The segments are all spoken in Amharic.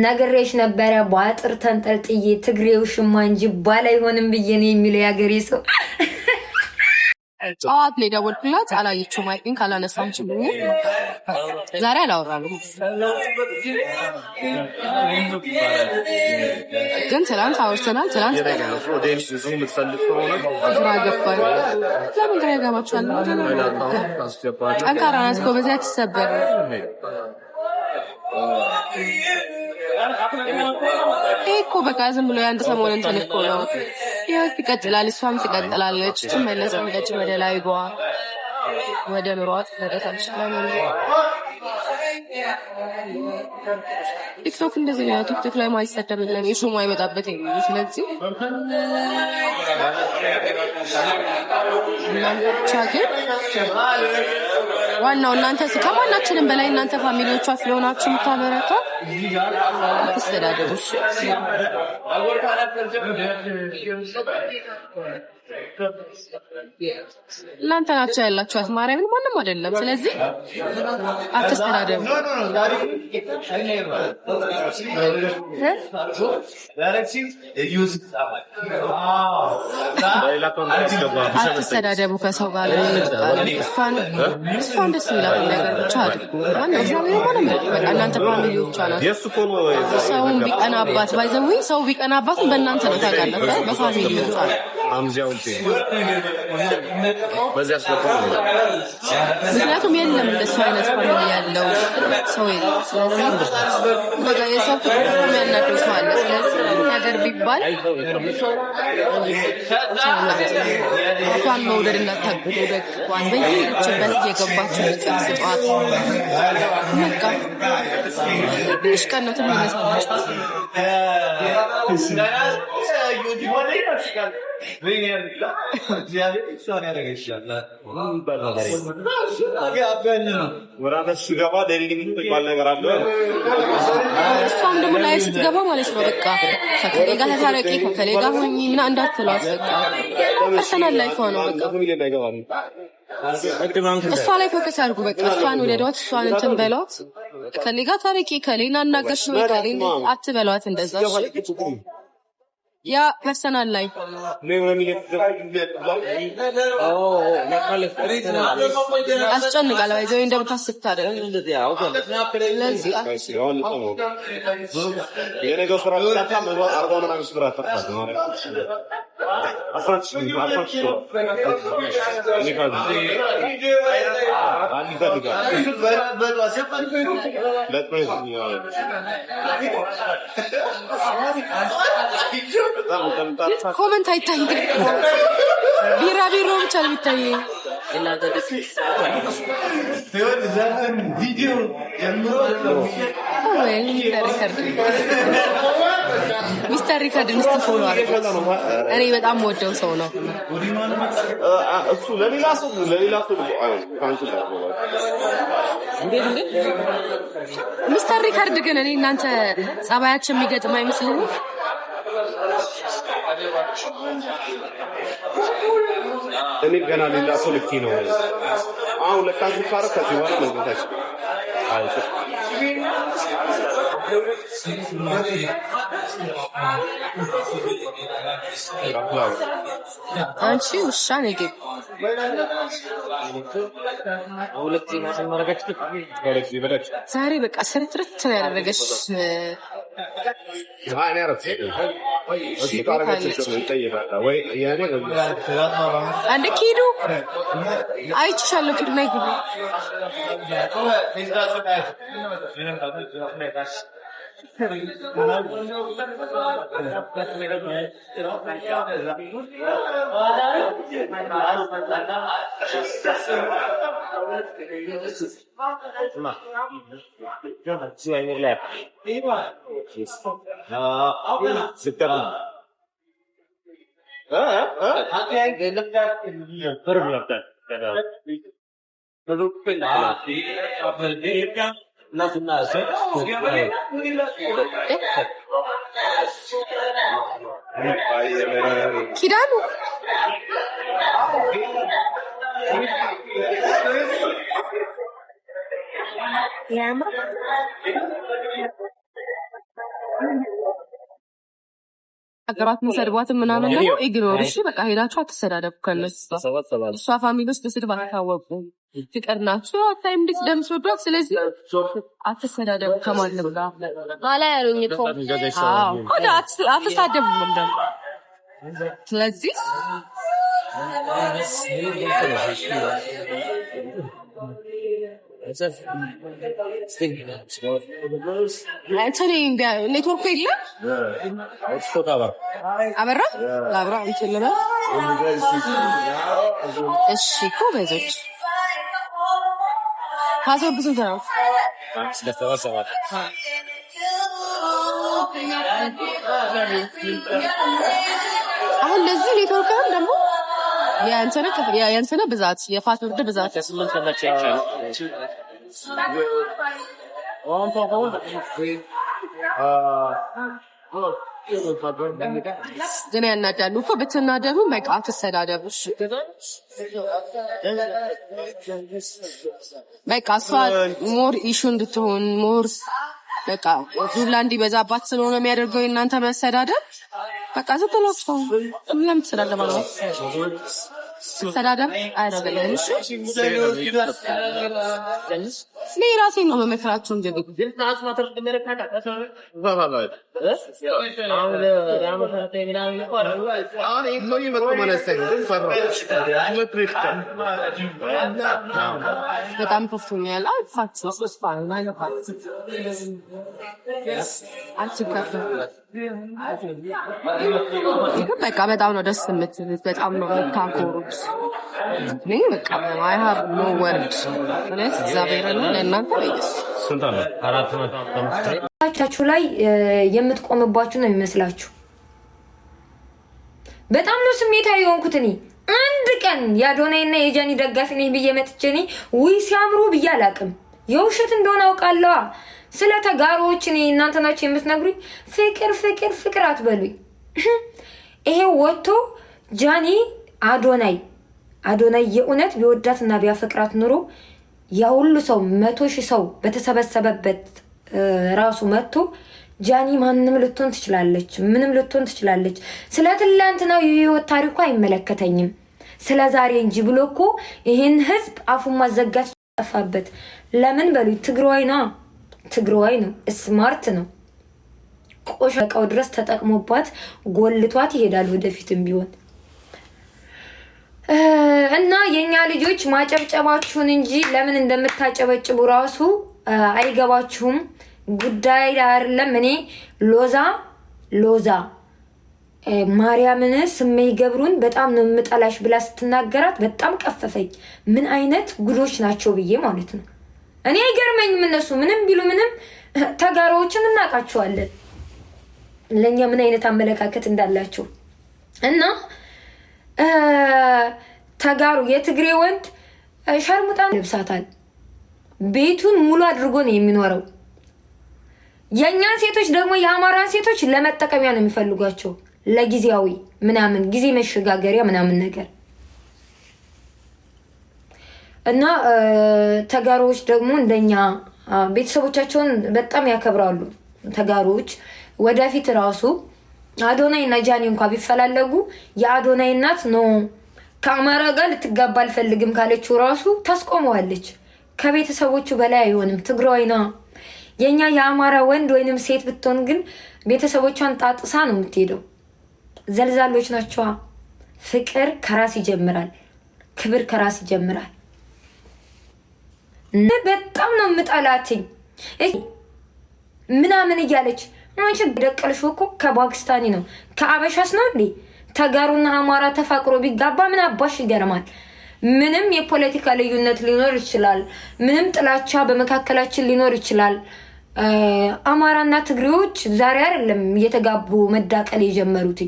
ነገሬሽ ነበረ ባጥር ተንጠልጥዬ ትግሬው ሽማ እንጂ ባላ አይሆንም ብዬ ነው የሚለው ያገሬ ሰው። ጫዋት ላይ ደወልኩላት አላየችውም። አይን ካላነሳም ችግር ዛሬ አላወራንም ግን ትናንት አውርተናል። ትናንት ግራ ገባኝ። ለምን ግራ ገባችኋል? ጠንካራ ናት እኮ በዚያ ትሰበር እኮ በቃ ዝም ብሎ የአንድ ሰሞን እንትን እኮ ነው። ህይወት ይቀጥላል፣ እሷም ትቀጥላለች፣ ትመለሳለች ወደ ላይ ጓ ወደ ኑሯት ተደረሰች። ቲክቶክ እንደዚህ ነው። ቲክቶክ ላይ ማይሰደብ የለም የሹም አይመጣበት የሚሉ ስለዚህ እናንተ ግን ዋናው እናንተ ከማናችንም በላይ እናንተ ፋሚሊዎቿ ስለሆናችሁ የምታበረታ አትስተዳደሩሽ። እናንተ ናችሁ ያላችኋት ማርያምን ማንም አይደለም። ስለዚህ አትስተዳደሩ። አትስተዳደሩ ከሰው ጋር እሷን ደስ ይላል ነገር ብቻ አድርጉ። ዋናው እግዚአብሔር ማንም በቃ እናንተ ፋሚሊዎቿ ናችሁ። ሰውን ቢቀናባት ባይዘው ሰው ቢቀናባት በእናንተ ነው ታውቃለህ፣ በፋሚሊዎቿ ነው። ምክንያቱም የለም እንደሱ አይነት ፋሚሊ ያለው ሰው የለም። ስለዚህ በቃ የሰው ፍቅር የሚያናደው ሰው አለ። ስለዚህ ነገር ቢባል እሷን መውደድ እናታግዱ ደግፏን በየሄደችበት እየገባችሁ ስጧት። በቃ ትንሽ ቀን ነው ትመለሳለች። እሷም ደግሞ ላይ ስትገባ ማለት ነው በቃ ከከሌ ጋር ታረቂ ከከሌ ጋር ሆኚ ምና እንዳትሏት። በቃ ፐርሰናል ላይፍ ነው በቃ እሷ ላይ ፎከስ አድርጉ። በቃ እሷን ወደዷት፣ እሷን እንትን በሏት። ከሌ ጋር ታረቂ ከሌና አናገርሽ ወይ ከሌ አትበሏት። እንደዛ ያ ፐርሰናል ላይፍ አስጨንቃል። ባይዘው እንደምታስብ ታደርግ ለዚህ የነገው ስራ ለታም አርባ ምናምን ስራ ተጣጣ ነው ኮሜንት አይታይም። ቢራቢሮ ብቻ ነው የሚታየው። ቪዲዮ ሚስተር ሪከርድ ፎሎ አድርጉት። እኔ በጣም ወደው ሰው ነው እሱ። ለሌላ ሰው ሚስተር ሪከርድ ግን እኔ እናንተ ጸባያችን የሚገጥም አይመስልም። እኔ ገና ሌላ ሰው ልክ ነው አሁን ለካስ ካረ ከዚህ በኋላ መግባታች አይቶ አንቺ ውሻ ነኝ ዛሬ በቃ ስርትርት ያደረገች አንድ ኪዱ አይቻለሁ። ኪዱ ላይ ግቡ ኪዳኑ ያማ አገራት መሰድቧት ምናምን ነው ኢግኖር እሺ በቃ ሄዳችሁ አትሰዳደቡ ከነሱ እሷ ፋሚሊስ በስድብ አታወቁ ፍቅር ናችሁ አታይም እንዴት እንደምትወዷት ስለዚህ አትሰዳደቡ ከማንም ጋር ማላ ያሉኝ እኮ አዎ ወደ አትሰዳደቡ ምንድነው ስለዚህ actually network illa abra labra intellaba እሺ ኮበዞች ፓስወርድ ስንት ነው አሁን ለዚህ ኔትወርክ ደግሞ የእንትነ ብዛት የፓስወርድ ብዛት ግን ያናዳሉ እኮ ብትናደዱ በቃ አትሰዳደቡ በቃ እሷ ሞር ኢሹ እንድትሆን ሞር በቃ ዱላ እንዲበዛባት ስለሆነ የሚያደርገው እናንተ መሰዳደብ በቃ ዝም ብሎ ሰው ለምን ትሰዳደባ ነው ሰዳደብ አያስፈልግም እሺ ራሴን ነው መመክራችሁ እንጂ በጣም ከፍቶኛል በቃ በጣም ነው ደስ የምትሉት በጣም ነው የምታኮሩት እኔ በቃ I have no words ማለት እግዚአብሔር ነው ለእናንተ ወይስ ስንታለ 4 ታቻችሁ ላይ የምትቆምባችሁ ነው የሚመስላችሁ በጣም ነው ስሜታዊ የሆንኩት እኔ አንድ ቀን ያዶናይና የጃኒ ደጋፊ ነኝ ብዬ መጥቼ እኔ ውይ ሲያምሩ ብዬ አላቅም የውሸት እንደሆነ አውቃለሁ ስለ ተጋሮች እኔ እናንተ ናችሁ የምትነግሩኝ ፍቅር አትበሉኝ ይሄ ወጥቶ ጃኒ አዶናይ የእውነት ቢወዳትና ቢያፈቅራት ኑሮ ያ ሁሉ ሰው 100,000 ሰው በተሰበሰበበት ራሱ መጥቶ ጃኒ ማንንም ልትሆን ትችላለች ምንም ልትሆን ትችላለች ስለ ትላንትናው የህይወት ታሪኳ አይመለከተኝም ስለ ዛሬ እንጂ ብሎ እኮ ይሄን ህዝብ አፉን ማዘጋት ጠፋበት ለምን በሉ ትግራዋይ ነው ስማርት ነው ቆሻቃው ድረስ ተጠቅሞባት ጎልቷት ይሄዳል ወደፊትም ቢሆን እና የኛ ልጆች ማጨብጨባችሁን እንጂ ለምን እንደምታጨበጭቡ ራሱ አይገባችሁም ጉዳይ አይደለም እኔ ሎዛ ማርያምን ስሜ ገብሩን በጣም ነው የምጠላሽ ብላ ስትናገራት በጣም ቀፈፈኝ ምን አይነት ጉዶች ናቸው ብዬ ማለት ነው እኔ አይገርመኝም እነሱ ምንም ቢሉ ምንም ተጋሮችን እናቃቸዋለን ለኛ ምን አይነት አመለካከት እንዳላቸው እና ተጋሩ የትግሬ ወንድ ሸርሙጣን ለብሳታል ቤቱን ሙሉ አድርጎ ነው የሚኖረው የኛ ሴቶች ደግሞ የአማራ ሴቶች ለመጠቀሚያ ነው የሚፈልጓቸው ለጊዜያዊ ምናምን ጊዜ መሸጋገሪያ ምናምን ነገር እና ተጋሮች ደግሞ እንደኛ ቤተሰቦቻቸውን በጣም ያከብራሉ ተጋሮች ወደፊት ራሱ አዶናይ እና ጃኒ እንኳን ቢፈላለጉ የአዶናይ እናት ነው ከአማራ ጋር ልትጋባ አልፈልግም ካለችው ራሱ ታስቆመዋለች ከቤተሰቦቹ በላይ አይሆንም ትግራዋይና የኛ የአማራ ወንድ ወይንም ሴት ብትሆን ግን ቤተሰቦቿን ጣጥሳ ነው የምትሄደው ዘልዛሎች ናቸው ፍቅር ከራስ ይጀምራል ክብር ከራስ ይጀምራል በጣም ነው የምጠላትኝ ምናምን እያለች አንቺ ደቀልሽ እኮ ከፓኪስታኒ ነው ከአበሻስ ነው እንዴ ተጋሩና አማራ ተፋቅሮ ቢጋባ ምን አባሽ ይገርማል ምንም የፖለቲካ ልዩነት ሊኖር ይችላል ምንም ጥላቻ በመካከላችን ሊኖር ይችላል አማራና ትግሬዎች ዛሬ አይደለም እየተጋቡ መዳቀል የጀመሩት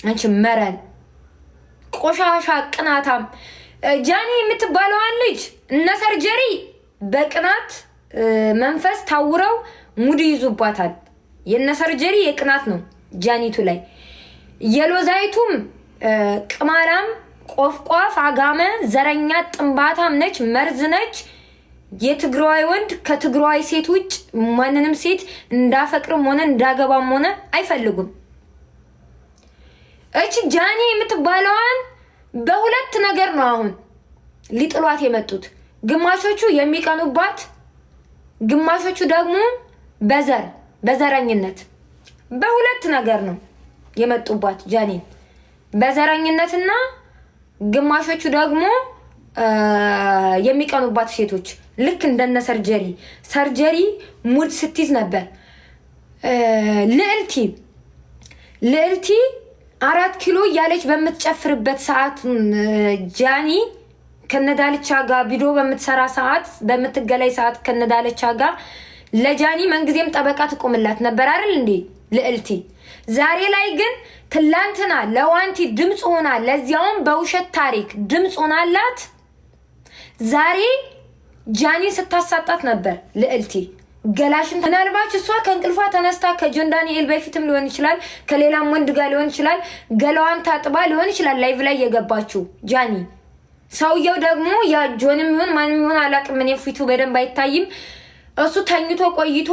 አንቺ መረን ቆሻሻ ቅናታም ጃኒ የምትባለው ልጅ እነ ሰርጀሪ በቅናት መንፈስ ታውረው ሙድ ይዙባታል የነ ሰርጀሪ የቅናት ነው ጃኒቱ ላይ የሎዛይቱም ቅማላም ቆፍቋፍ አጋመ ዘረኛ ጥንባታም ነች መርዝ ነች የትግራይ ወንድ ከትግራይ ሴት ውጭ ማንንም ሴት እንዳፈቅርም ሆነ እንዳገባም ሆነ አይፈልጉም። እቺ ጃኒ የምትባለዋን በሁለት ነገር ነው አሁን ሊጥሏት የመጡት። ግማሾቹ የሚቀኑባት፣ ግማሾቹ ደግሞ በዘረኝነት በሁለት ነገር ነው የመጡባት ጃኒን፣ በዘረኝነትና ግማሾቹ ደግሞ የሚቀኑባት ሴቶች ልክ እንደነ ሰርጀሪ ሙድ ስትይዝ ነበር። ልዕልቲ 4 ኪሎ እያለች በምትጨፍርበት ሰዓት ጃኒ ከነዳልቻ ጋር ቪዲዮ በምትሰራ ሰዓት በምትገላይ ሰዓት ከነዳልቻ ጋር ለጃኒ መንግዜም ጠበቃ ትቆምላት ነበር አይደል እንዴ ልዕልቲ። ዛሬ ላይ ግን ትላንትና ለዋንቲ ድምጽ ሆና ለዚያውም በውሸት ታሪክ ድምጽ ሆናላት ዛሬ ጃኒ ስታሳጣት ነበር ልዕልቲ። ገላሽን ምናልባት እሷ ከእንቅልፏ ተነስታ ከጆን ዳንኤል በፊትም ሊሆን ይችላል ከሌላም ወንድ ጋር ሊሆን ይችላል ገላዋን ታጥባ ሊሆን ይችላል ላይቭ ላይ የገባችው ጃኒ። ሰውየው ደግሞ ያ ጆንም ይሁን ማንም ይሁን አላቅም፣ እኔ ፊቱ በደንብ አይታይም። እሱ ተኝቶ ቆይቶ